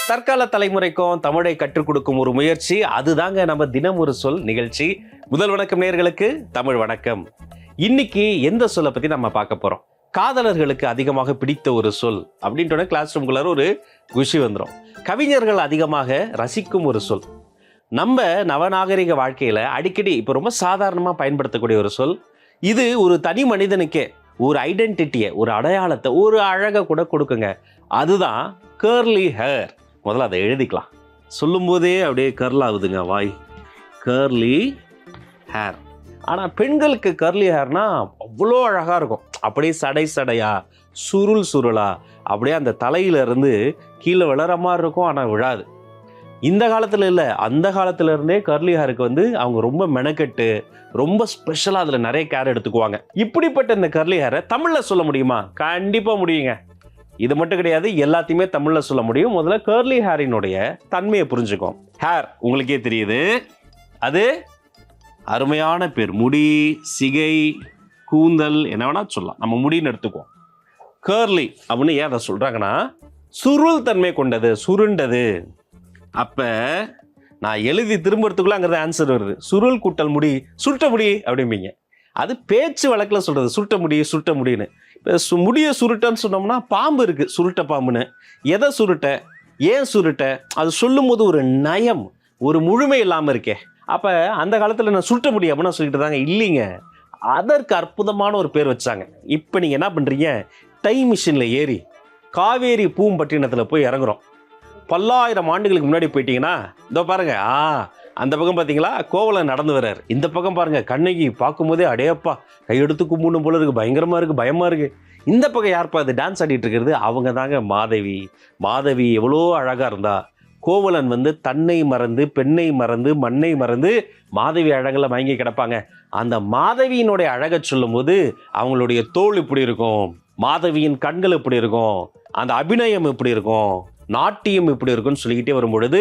தற்கால தலைமுறைக்கும் தமிழை கற்றுக் கொடுக்கும் ஒரு முயற்சி, அதுதாங்க நம்ம தினம் ஒரு சொல் நிகழ்ச்சி. முதல் வணக்கம் நேயர்களுக்கு, தமிழ் வணக்கம். இன்னைக்கு எந்த சொல்லை பத்தி நம்ம பார்க்க போறோம்? காதலர்களுக்கு அதிகமாக பிடித்த ஒரு சொல் அப்படின்ற கிளாஸ் ரூம்குள்ளார ஒரு குஷி வந்துடும். கவிஞர்கள் அதிகமாக ரசிக்கும் ஒரு சொல். நம்ம நவநாகரிக வாழ்க்கையில அடிக்கடி இப்போ ரொம்ப சாதாரணமா பயன்படுத்தக்கூடிய ஒரு சொல். இது ஒரு தனி மனிதனுக்கே ஒரு ஐடென்டிட்டியை, ஒரு அடையாளத்தை, ஒரு அழகை கூட கொடுக்குங்க. அதுதான் கர்லி ஹேர். முதல்ல அதை எழுதிக்கலாம். சொல்லும் போதே அப்படியே கர்ல் ஆகுதுங்க வாய். Curly hair. ஆனால் பெண்களுக்கு கர்லி ஹேர்னா அவ்வளோ அழகாக இருக்கும். அப்படியே சடை சடையா, சுருள் சுருளா, அப்படியே அந்த தலையிலிருந்து கீழே விழற மாதிரி இருக்கும். ஆனால் விழாது. இந்த காலத்தில் இல்லை, அந்த காலத்துல இருந்தே கர்லி ஹேருக்கு அவங்க ரொம்ப மெனக்கெட்டு ரொம்ப ஸ்பெஷலாக அதில் நிறைய கேர் எடுத்துக்குவாங்க. இப்படிப்பட்ட இந்த கர்லி ஹேரை தமிழில் சொல்ல முடியுமா? கண்டிப்பாக முடியுங்க. இது மட்டும் கிடையாது, எல்லாத்தையுமே தமிழில் சொல்ல முடியும். முதல்ல கர்லி ஹேரினுடைய தன்மையை புரிஞ்சுக்கோம். ஹேர் உங்களுக்கே தெரியுது, அது அருமையான பேர். முடி, சிகை, கூந்தல், என்ன வேணா சொல்லலாம். நம்ம முடின்னு எடுத்துக்குவோம். கர்லி அப்படின்னு ஏன் அதை சொல்றாங்கன்னா, சுருள் தன்மை கொண்டது, சுருண்டது. அப்ப நான் எழுதி திரும்புறதுக்குள்ள ஆன்சர் வருது. சுருள் கூட்டல் முடி, சுருட்ட முடி அப்படிம்பீங்க. அது பேச்சு வழக்கில் சொல்றது, சுருட்ட முடி, சுருட்ட முடின்னு. இப்போ முடிய சுருட்டன்னு சொன்னோம்னா பாம்பு இருக்கு, சுருட்ட பாம்புன்னு. எதை சுருட்ட, ஏன் சுருட்ட, அது சொல்லும் போது ஒரு நயம், ஒரு முழுமை இல்லாமல் இருக்கே. அப்போ அந்த காலத்தில் நான் சுருட்ட முடி அப்படின்னா சொல்லிட்டு தாங்க. இல்லைங்க, அதற்கு அற்புதமான ஒரு பேர் வச்சாங்க. இப்போ நீங்கள் என்ன பண்ணுறீங்க, டைம் மிஷினில் ஏறி காவேரி பூம்பட்டினத்தில் போய் இறங்குறோம். பல்லாயிரம் ஆண்டுகளுக்கு முன்னாடி போயிட்டீங்கன்னா, இதோ பாருங்க, அந்த பக்கம் பார்த்தீங்களா கோவலன் நடந்து வர்றாரு. இந்த பக்கம் பாருங்க, கண்ணகி பார்க்கும்போதே அடையப்பா கையெடுத்து கும்பிடும் போல இருக்கு, பயங்கரமா இருக்கு, பயமா இருக்கு. இந்த பக்கம் யார்ப்பா அது டான்ஸ் ஆடிட்டு இருக்கிறது? அவங்க தாங்க மாதவி. மாதவி எவ்வளோ அழகா இருந்தா. கோவலன் தன்னை மறந்து, பெண்ணை மறந்து, மண்ணை மறந்து மாதவி அழகில் மயங்கி கிடப்பாங்க. அந்த மாதவியினுடைய அழகை சொல்லும் போது அவங்களுடைய தோல் இப்படி இருக்கும், மாதவியின் கண்கள் இப்படி இருக்கும், அந்த அபிநயம் இப்படி இருக்கும், நாட்டியம் எப்படி இருக்குன்னு சொல்லிக்கிட்டே வரும்பொழுது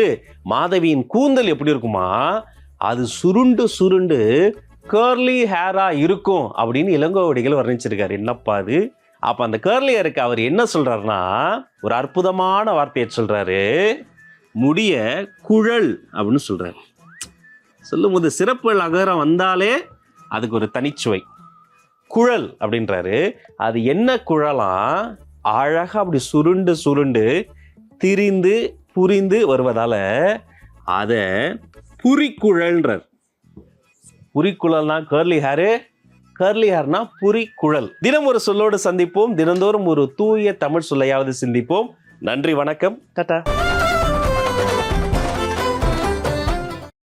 மாதவியின் கூந்தல் எப்படி இருக்குமா, அது சுருண்டு சுருண்டு கர்லி ஹேரா இருக்கும் அப்படின்னு இளங்கோவடிகள் வர்ணிச்சிருக்காரு. என்னப்பா அது? அப்ப அந்த கர்லி ஹேருக்கு அவர் என்ன சொல்றாருன்னா, ஒரு அற்புதமான வார்த்தையை சொல்றாரு. முடிய குழல் அப்படின்னு சொல்றாரு. சொல்லும் போது சிறப்பு அகரம் வந்தாலே அதுக்கு ஒரு தனிச்சுவை. குழல் அப்படின்றாரு. அது என்ன குழலாம், அழகா அப்படி சுருண்டு சுருண்டு திரிந்து புரிந்து வருவதால அத புரிக்குழல்ன்றார். புரிக்குழல்னா கர்லி ஹேரு, கர்லி ஹேர்னா புரிக்குழல். தினம் ஒரு சொல்லோடு சந்திப்போம். தினந்தோறும் ஒரு தூய தமிழ் சொல்லையாவது சிந்திப்போம். நன்றி, வணக்கம், டாடா.